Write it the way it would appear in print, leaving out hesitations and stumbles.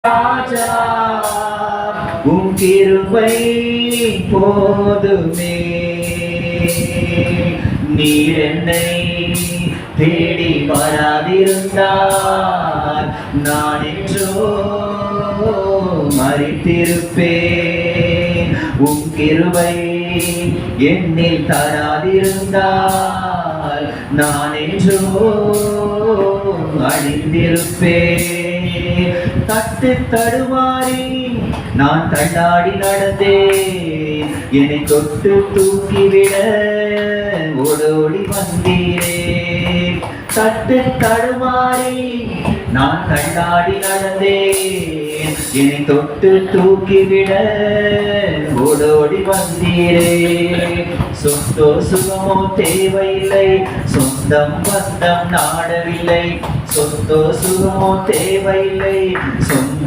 ராஜா உம் கிருபை போதுமே. நீர் என்னை தேடி வராதிருந்தால் நான் என்றோ மரித்திருப்பேன். உம் கிருபை என்னில் தராதிருந்தால் நான் என்றோ அழிந்திருப்பேன். தட்டு தடுமாறி நான் தள்ளாடி நடந்தேன். என்னை தொட்டு தூக்கிவிட ஓடோடி வந்தீரே. தட்டு தடுமாறி நான் தள்ளாடி நடந்தேன். என்னை தொட்டு தூக்கிவிட ஓடோடி வந்தீரே. சொத்தோ சுகமோ தேவையில்லை, சொந்தம் பந்தம் நாடவில்லை. சொத்தோ சுகமோ தேவையில்லை, சொந்தம்